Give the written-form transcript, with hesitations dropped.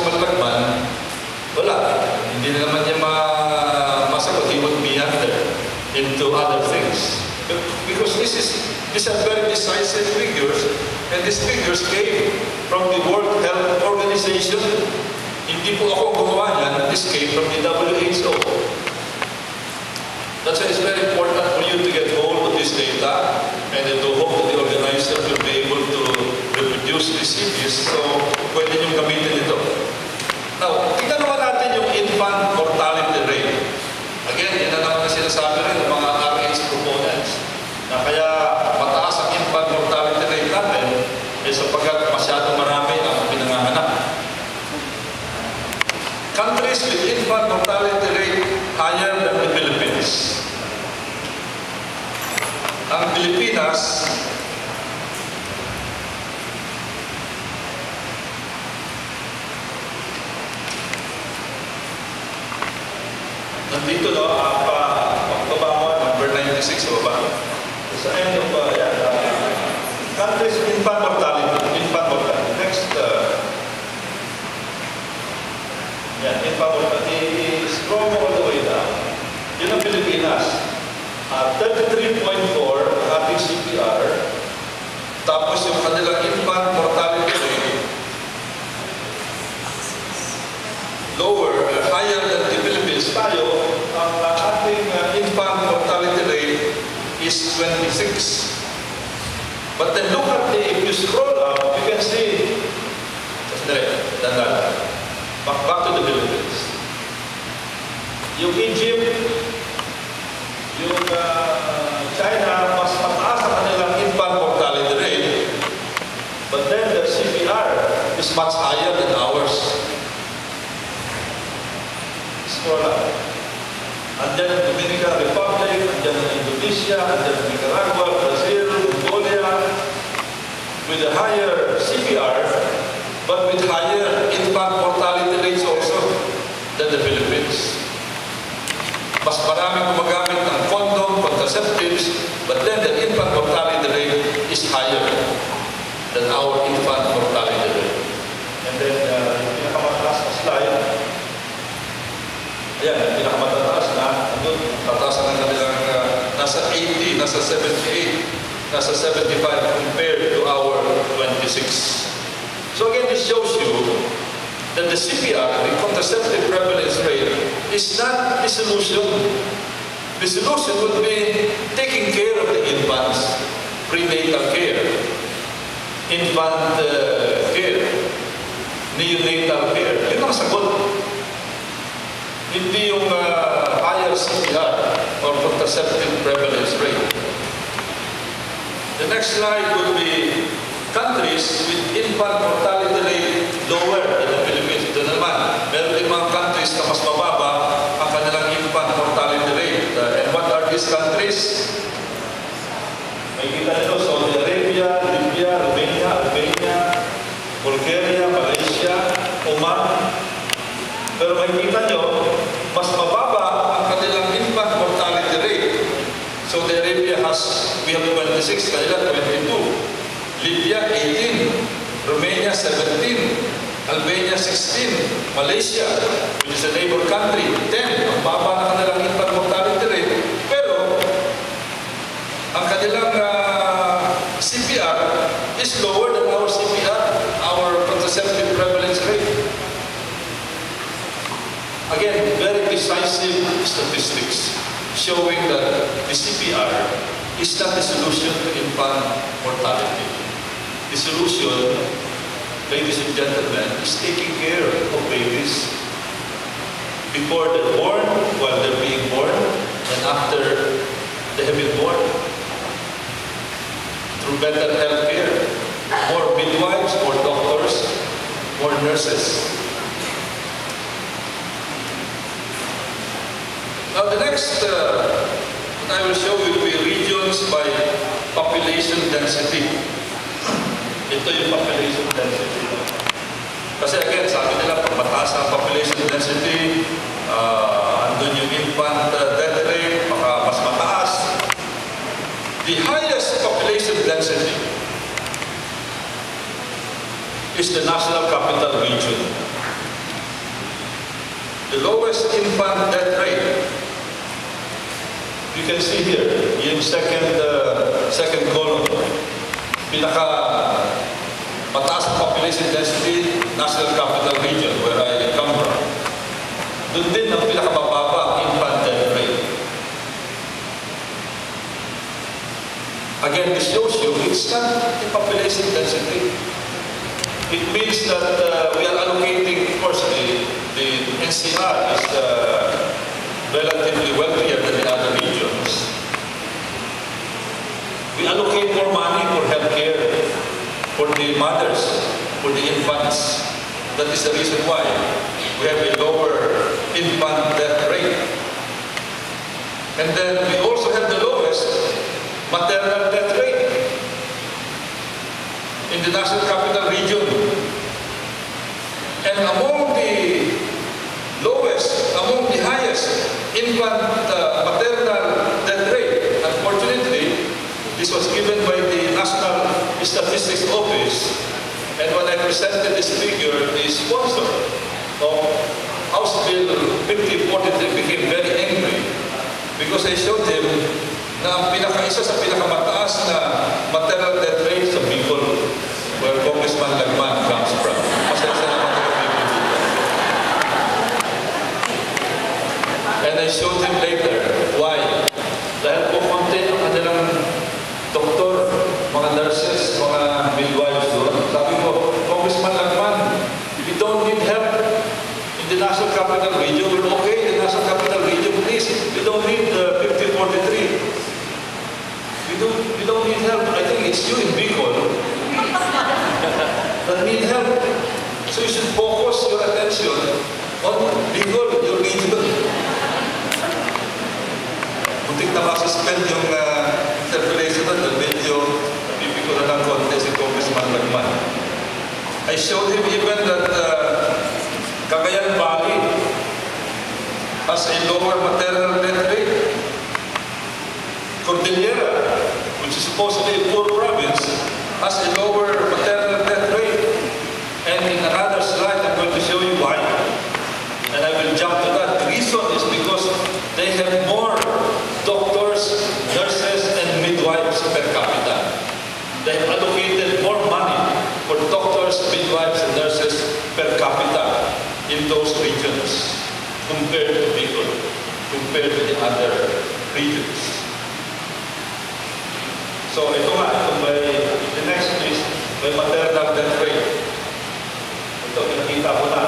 Malakman, wala. Hindi na naman niya masagot. He would meander into other things. Because these are very decisive figures, and these figures came from the World Health Organization. Hindi po ako gumawa niyan. This came from the WHO. That's why it's very important for you to get hold of this data, and to hope that the organizer will be able to reproduce these images, so pwede niyong gamitin ito. Now, tingnan naman natin yung infant mortality rate. Again, yan na naman na sinasabi rin ng mga RH proponents, na kaya mataas ang infant mortality rate natin, sapagkat masyadong marami ang pinanganganak. Countries with infant mortality rate higher than the Philippines. Ang Pilipinas, nandito, no, pagbaba mo, number 96, o ba? Sa end of, countries with infant mortality. Next, infant mortality is strong all the way down. Yun ang Pilipinas. 33.4 ang ating CPR. Tapos yung kanilang infant mortality rate, higher than the Philippines. Tayo, ang ating infant mortality rate is 26. But then look at if you scroll up, you can see, back to the Philippines. Yung Egypt, yung China, mas mataas ang kanilang infant mortality rate, but then their CPR is much higher than ours. Scroll up. Andyan ang Dominican Republic, andyan ang Indonesia, andyan ang Nicaragua, Brazil, Mongolia, with a higher CPR, but with higher infant mortality rates also than the Philippines. Mas maraming gumagamit ng condom, contraceptives, but then the infant mortality rate is higher than our infant mortality rate. And then, yung pinakamataas na slide, ayan, yung pinakamataas na, andun, tataas na kanilang nasa 80, nasa 78, nasa 75 compared to our 26. So again, this shows you that the CPR, the contraceptive prevalence rate, is not the solution. The solution would be taking care of the infants, prenatal care, infant care, neonatal care. Yun ang sagot. Hindi yung higher CPR or contraceptive prevalence rate. The next slide would be countries with infant mortality rate lower than the Philippines. Ito naman, meron din mga countries na mas mababa ang kanilang infant mortality rate. And what are these countries? May kita nito, Saudi Arabia, Libya, Romania, Albania, Bulgaria, Malaysia, Oman. Pero may kita nyo, mas mababa ang kanilang infant mortality rate. Saudi Arabia we have 26, kanila 22. Libya, 18. Romania, 17. Albania, 16. Malaysia, which is a neighbor country, 10. Ang baba na kanilang infant mortality rate. Pero, ang kanilang CPR is lower than our CPR, our contraceptive prevalence rate. Again, very decisive statistics showing that the CPR is not the solution to infant mortality. The solution, ladies and gentlemen, is taking care of babies before they're born, while they're being born, and after they have been born. Through better health care, more midwives, more doctors, more nurses. Now the next, I will show you the regions by population density. Ito yung population density. Kasi again, sabi nila, pag mataas ang population density, andun yung infant death rate, baka mas mataas. The highest population density is the National Capital Region. the lowest infant death rate. You can see here, yung second column, pinaka mataas na population density, National Capital Region, where I come from. Doon din ang pinakamababa infant death rate. Again, this shows you it's not the population density. It means that we are allocating, of course, the NCR is relatively wealthier than the other regions. We allocate more money for healthcare, for the mothers, for the infants. That is the reason why we have a lower infant death rate. And then we also have the lowest maternal death rate in the National Capital Region. And among the lowest, among the highest infant maternal death rate, unfortunately, this was given by the National Statistics Office. And when I presented this figure, the sponsor of House Bill 5043 became very angry because I showed him na isa sa pinakamataas na maternal death rate sa Bicol, where Congressman Lagman comes from. Pasensya naman kayo people dito. And I showed him later why. Dahil po konti ang kanilang doktor, mga nurses, mga midwives doon. Sabi ko, Congressman Lagman, we don't need help in the National Capital Region. We're okay in the National Capital Region, please. We don't need 5043. We don't need help. I think it's you in Bicol that need help. So you should focus your attention on Bicol, your region. Muntik na masuspend yung interpellation na medyo bibigko na ng konti si Congressman Lagman. I showed him even that Cagayan Valley has a lower maternal death rate. Cordillera, which is supposedly a poor province, has a lower maternal death rate. And in another slide, I'm going to show you why. And I will jump to that. The reason is because they have more doctors, nurses, and midwives per capita. They have allocated more money for doctors, midwives, and nurses per capita in those regions compared to people, compared to the other regions. So ito nga, the next please, may maternal death rate. Ito, pinakita ko na.